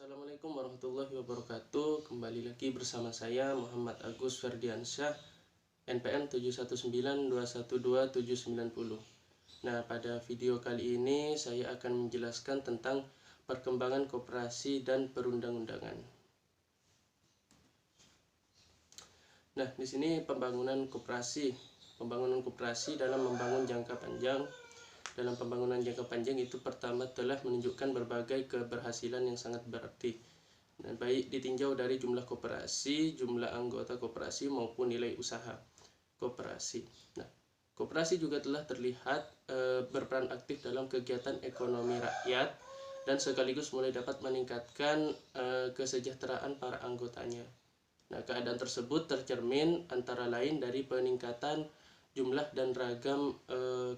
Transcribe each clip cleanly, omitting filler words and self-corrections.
Assalamualaikum warahmatullahi wabarakatuh. Kembali lagi bersama saya Muhammad Agus Ferdiansyah, NPM 719212790. Nah, pada video kali ini saya akan menjelaskan tentang perkembangan koperasi dan perundang-undangan. Nah, di sini pembangunan koperasi. Pembangunan koperasi dalam membangun jangka panjang. Dalam pembangunan jangka panjang itu pertama telah menunjukkan berbagai keberhasilan yang sangat berarti. Nah, baik ditinjau dari jumlah koperasi, jumlah anggota koperasi maupun nilai usaha koperasi. Nah, koperasi juga telah terlihat berperan aktif dalam kegiatan ekonomi rakyat dan sekaligus mulai dapat meningkatkan kesejahteraan para anggotanya. Nah, keadaan tersebut tercermin antara lain dari peningkatan jumlah dan ragam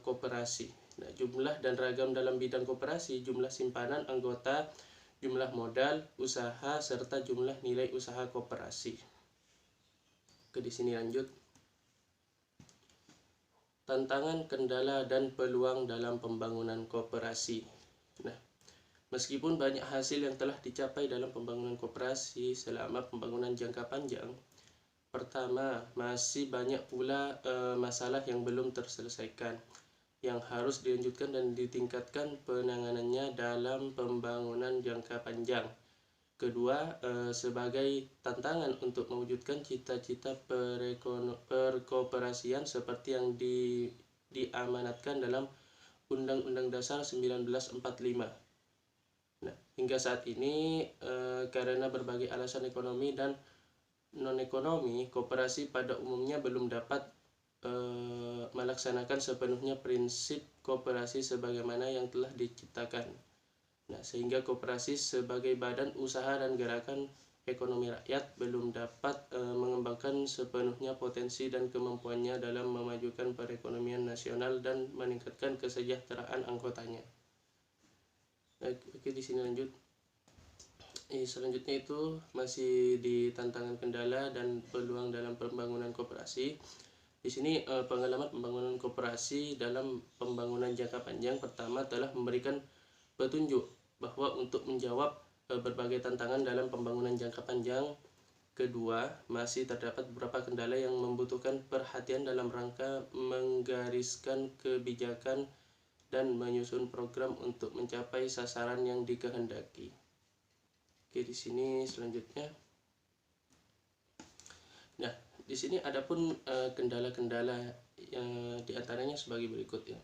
koperasi. Nah, jumlah dan ragam dalam bidang koperasi, jumlah simpanan anggota, jumlah modal usaha, serta jumlah nilai usaha koperasi. Oke, di sini lanjut. Tantangan, kendala, dan peluang dalam pembangunan koperasi. Nah, meskipun banyak hasil yang telah dicapai dalam pembangunan koperasi selama pembangunan jangka panjang, pertama, masih banyak pula masalah yang belum terselesaikan, yang harus dilanjutkan dan ditingkatkan penanganannya dalam pembangunan jangka panjang. Kedua, sebagai tantangan untuk mewujudkan cita-cita perkoperasian seperti yang diamanatkan dalam Undang-Undang Dasar 1945. Nah, hingga saat ini karena berbagai alasan ekonomi dan non-ekonomi, koperasi pada umumnya belum dapat melaksanakan sepenuhnya prinsip koperasi sebagaimana yang telah diciptakan. Nah, sehingga koperasi sebagai badan usaha dan gerakan ekonomi rakyat belum dapat mengembangkan sepenuhnya potensi dan kemampuannya dalam memajukan perekonomian nasional dan meningkatkan kesejahteraan anggotanya. Oke, di sini lanjut. Selanjutnya itu masih di tantangan, kendala, dan peluang dalam pembangunan koperasi. Di sini pengalaman pembangunan koperasi dalam pembangunan jangka panjang pertama telah memberikan petunjuk bahwa untuk menjawab berbagai tantangan dalam pembangunan jangka panjang. Kedua, masih terdapat beberapa kendala yang membutuhkan perhatian dalam rangka menggariskan kebijakan dan menyusun program untuk mencapai sasaran yang dikehendaki. Oke, di sini selanjutnya. Nah, di sini adapun kendala-kendala yang diantaranya sebagai berikut ya.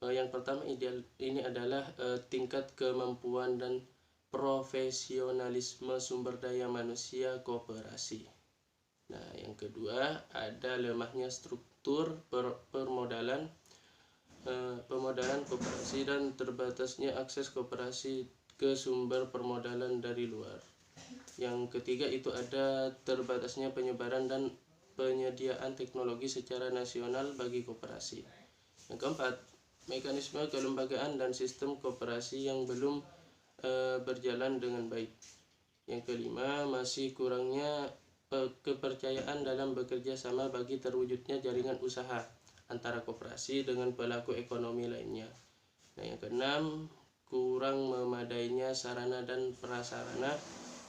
Yang pertama ini adalah tingkat kemampuan dan profesionalisme sumber daya manusia koperasi. Nah, yang kedua ada lemahnya struktur pemodalan koperasi dan terbatasnya akses koperasi ke sumber permodalan dari luar. Yang ketiga itu ada terbatasnya penyebaran dan penyediaan teknologi secara nasional bagi koperasi. Yang keempat, mekanisme kelembagaan dan sistem koperasi yang belum berjalan dengan baik. Yang kelima, masih kurangnya kepercayaan dalam bekerja sama bagi terwujudnya jaringan usaha antara koperasi dengan pelaku ekonomi lainnya. Nah, yang keenam, kurang memadainya sarana dan prasarana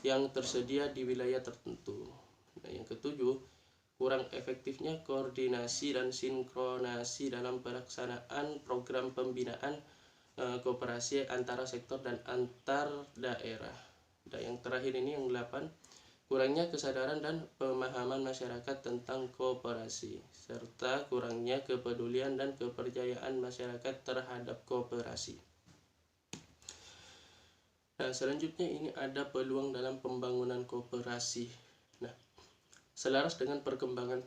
yang tersedia di wilayah tertentu. Nah, yang ketujuh, kurang efektifnya koordinasi dan sinkronasi dalam pelaksanaan program pembinaan koperasi antara sektor dan antar daerah. Dan yang terakhir ini yang 8, kurangnya kesadaran dan pemahaman masyarakat tentang koperasi serta kurangnya kepedulian dan kepercayaan masyarakat terhadap koperasi. Nah, selanjutnya ini ada peluang dalam pembangunan koperasi. Nah, selaras dengan perkembangan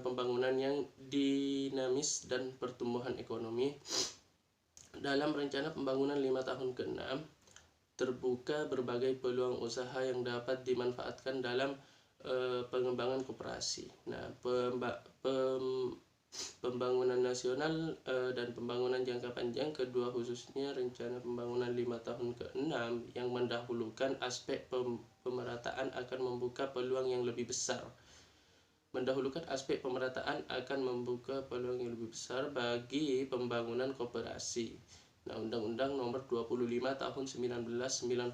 pembangunan yang dinamis dan pertumbuhan ekonomi, dalam rencana pembangunan 5 tahun ke-6 terbuka berbagai peluang usaha yang dapat dimanfaatkan dalam pengembangan koperasi. Nah, pembangunan nasional dan pembangunan jangka panjang kedua, khususnya rencana pembangunan 5 tahun ke-6 yang mendahulukan aspek pemerataan akan membuka peluang yang lebih besar. Bagi pembangunan koperasi. Nah, Undang-Undang Nomor 25 Tahun 1992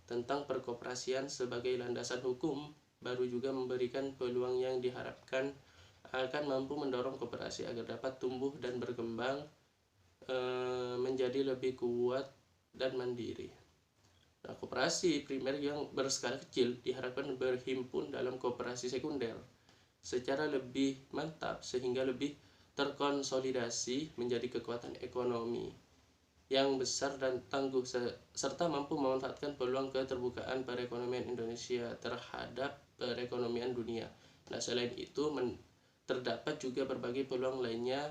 tentang perkoperasian sebagai landasan hukum baru juga memberikan peluang yang diharapkan akan mampu mendorong koperasi agar dapat tumbuh dan berkembang menjadi lebih kuat dan mandiri. Nah, koperasi primer yang berskala kecil diharapkan berhimpun dalam koperasi sekunder secara lebih mantap sehingga lebih terkonsolidasi menjadi kekuatan ekonomi yang besar dan tangguh serta mampu memanfaatkan peluang keterbukaan perekonomian Indonesia terhadap perekonomian dunia. Nah, selain itu terdapat juga berbagai peluang lainnya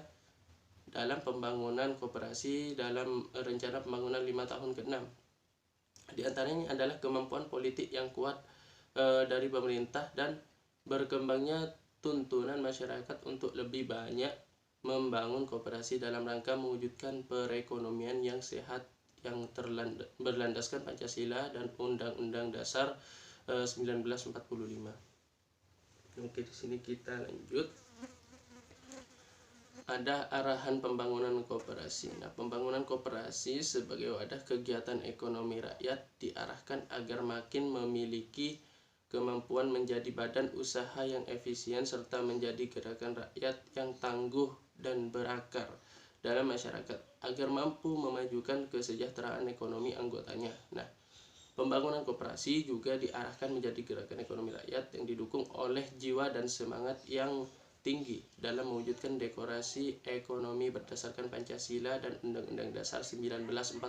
dalam pembangunan koperasi dalam rencana pembangunan 5 tahun ke-6. Di antaranya adalah kemampuan politik yang kuat dari pemerintah dan berkembangnya tuntunan masyarakat untuk lebih banyak membangun koperasi dalam rangka mewujudkan perekonomian yang sehat yang berlandaskan Pancasila dan Undang-Undang Dasar 1945. Oke, di sini kita lanjut. Ada arahan pembangunan koperasi. Nah, pembangunan koperasi sebagai wadah kegiatan ekonomi rakyat diarahkan agar makin memiliki kemampuan menjadi badan usaha yang efisien serta menjadi gerakan rakyat yang tangguh dan berakar dalam masyarakat agar mampu memajukan kesejahteraan ekonomi anggotanya. Nah, pembangunan koperasi juga diarahkan menjadi gerakan ekonomi rakyat yang didukung oleh jiwa dan semangat yang tinggi dalam mewujudkan dekorasi ekonomi berdasarkan Pancasila dan Undang-Undang Dasar 1945.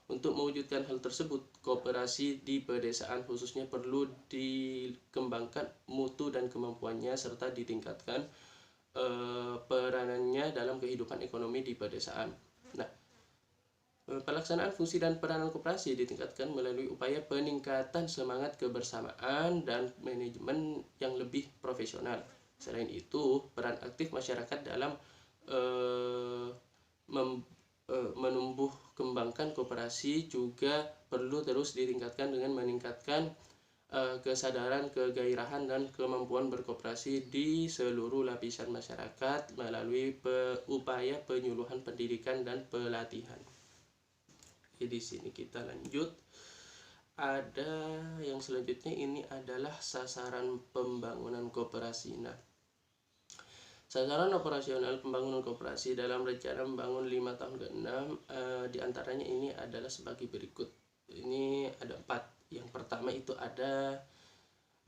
Untuk mewujudkan hal tersebut, koperasi di pedesaan khususnya perlu dikembangkan mutu dan kemampuannya serta ditingkatkan peranannya dalam kehidupan ekonomi di pedesaan. Nah, pelaksanaan fungsi dan peranan koperasi ditingkatkan melalui upaya peningkatan semangat kebersamaan dan manajemen yang lebih profesional. Selain itu, peran aktif masyarakat dalam menumbuh kembangkan koperasi juga perlu terus ditingkatkan dengan meningkatkan kesadaran, kegairahan, dan kemampuan berkoperasi di seluruh lapisan masyarakat melalui upaya penyuluhan pendidikan dan pelatihan. Di sini kita lanjut. Ada yang selanjutnya, ini adalah sasaran pembangunan koperasi. Nah, sasaran operasional pembangunan koperasi dalam rencana membangun 5 tahun ke-6 diantaranya ini adalah sebagai berikut. Ini ada 4. Yang pertama itu ada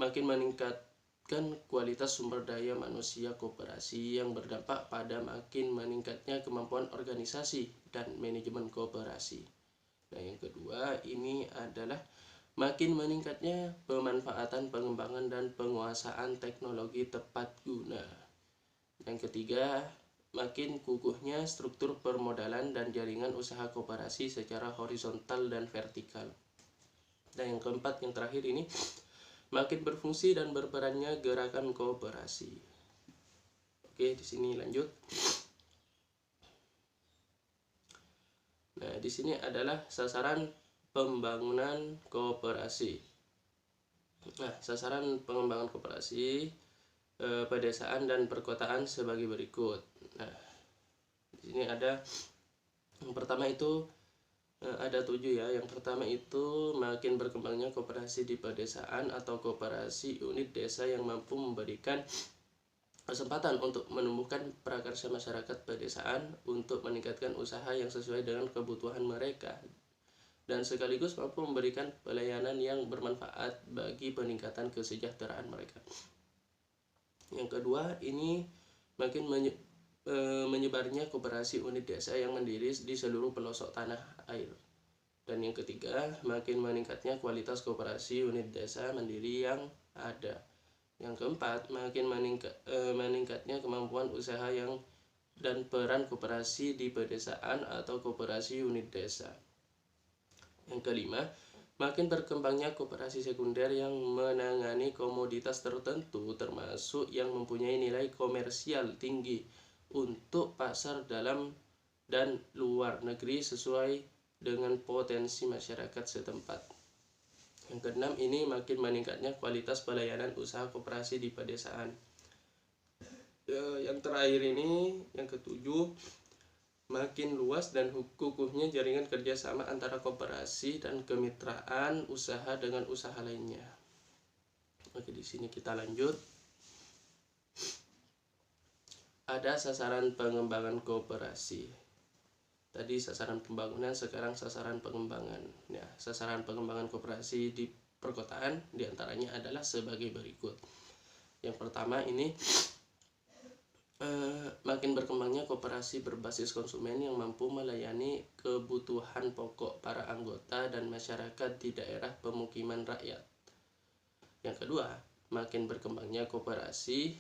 makin meningkatkan kualitas sumber daya manusia koperasi yang berdampak pada makin meningkatnya kemampuan organisasi dan manajemen koperasi. Nah, yang kedua ini adalah makin meningkatnya pemanfaatan, pengembangan, dan penguasaan teknologi tepat guna. Yang ketiga, makin kukuhnya struktur permodalan dan jaringan usaha koperasi secara horizontal dan vertikal. Dan yang keempat, yang terakhir ini, makin berfungsi dan berperannya gerakan koperasi. Oke, di sini lanjut. Nah, di sini adalah sasaran pembangunan koperasi. Nah, sasaran pengembangan koperasi pedesaan dan perkotaan sebagai berikut. Nah, di sini ada yang pertama itu ada 7 ya. Yang pertama itu makin berkembangnya koperasi di pedesaan atau koperasi unit desa yang mampu memberikan kesempatan untuk menumbuhkan prakarsa masyarakat pedesaan untuk meningkatkan usaha yang sesuai dengan kebutuhan mereka dan sekaligus mampu memberikan pelayanan yang bermanfaat bagi peningkatan kesejahteraan mereka. Yang kedua, ini makin menyebarnya koperasi unit desa yang mandiri di seluruh pelosok tanah air. Dan yang ketiga, makin meningkatnya kualitas koperasi unit desa mandiri yang ada. Yang keempat, makin meningkatnya kemampuan usaha dan peran koperasi di pedesaan atau koperasi unit desa. Yang kelima, makin berkembangnya koperasi sekunder yang menangani komoditas tertentu termasuk yang mempunyai nilai komersial tinggi untuk pasar dalam dan luar negeri sesuai dengan potensi masyarakat setempat. Yang keenam, ini makin meningkatnya kualitas pelayanan usaha koperasi di pedesaan. Yang terakhir ini, yang ketujuh, makin luas dan kukuhnya jaringan kerjasama antara koperasi dan kemitraan usaha dengan usaha lainnya. Oke, di sini kita lanjut. Ada sasaran pengembangan koperasi. Tadi sasaran pembangunan, sekarang sasaran pengembangan. Ya, sasaran pengembangan koperasi di perkotaan diantaranya adalah sebagai berikut. Yang pertama ini makin berkembangnya koperasi berbasis konsumen yang mampu melayani kebutuhan pokok para anggota dan masyarakat di daerah pemukiman rakyat. Yang kedua, makin berkembangnya koperasi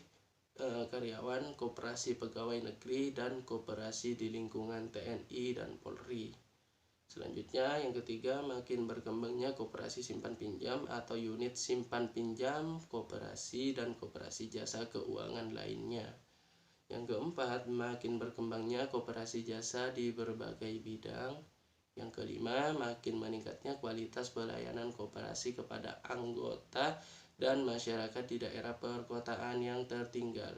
karyawan, koperasi pegawai negeri, dan koperasi di lingkungan TNI dan Polri. Selanjutnya, yang ketiga, makin berkembangnya koperasi simpan pinjam atau unit simpan pinjam, koperasi, dan koperasi jasa keuangan lainnya. Yang keempat, makin berkembangnya koperasi jasa di berbagai bidang. Yang kelima, makin meningkatnya kualitas pelayanan koperasi kepada anggota dan masyarakat di daerah perkotaan yang tertinggal.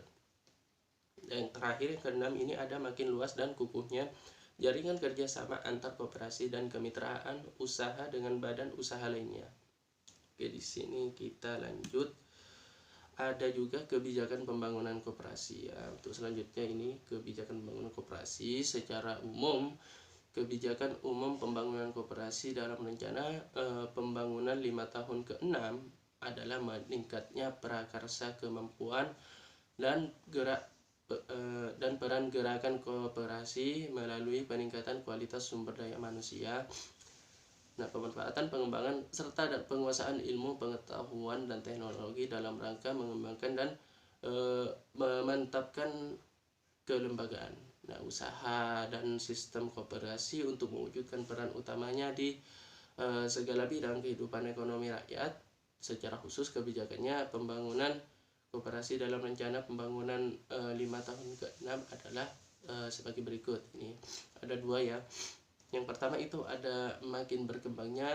Dan terakhir, yang keenam, ini ada makin luas dan kukuhnya jaringan kerjasama antar koperasi dan kemitraan usaha dengan badan usaha lainnya. Oke, di sini kita lanjut. Ada juga kebijakan pembangunan koperasi ya. Untuk selanjutnya ini kebijakan pembangunan koperasi secara umum. Kebijakan umum pembangunan koperasi dalam rencana pembangunan 5 tahun ke-6 adalah meningkatnya prakarsa kemampuan dan peran gerakan koperasi melalui peningkatan kualitas sumber daya manusia. Nah, pemanfaatan, pengembangan, serta penguasaan ilmu, pengetahuan, dan teknologi dalam rangka mengembangkan dan memantapkan kelembagaan. Nah, usaha dan sistem koperasi untuk mewujudkan peran utamanya di segala bidang kehidupan ekonomi rakyat. Secara khusus kebijakannya pembangunan koperasi dalam rencana pembangunan 5 tahun ke-6 adalah sebagai berikut. Ini ada dua ya. Yang pertama itu ada makin berkembangnya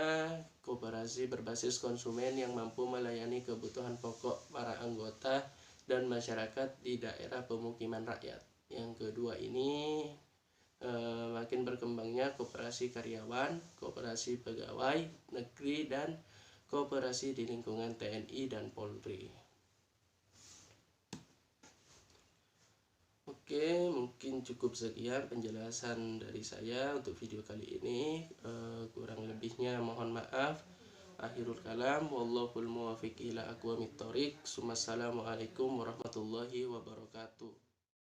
koperasi berbasis konsumen yang mampu melayani kebutuhan pokok para anggota dan masyarakat di daerah pemukiman rakyat. Yang kedua ini makin berkembangnya koperasi karyawan, koperasi pegawai negeri, dan koperasi di lingkungan TNI dan Polri. Oke, mungkin cukup sekian penjelasan dari saya untuk video kali ini. Kurang lebihnya mohon maaf. Akhirul kalam, wallahul muwaffiq ila aqwamit thoriq. Assalamualaikum warahmatullahi wabarakatuh.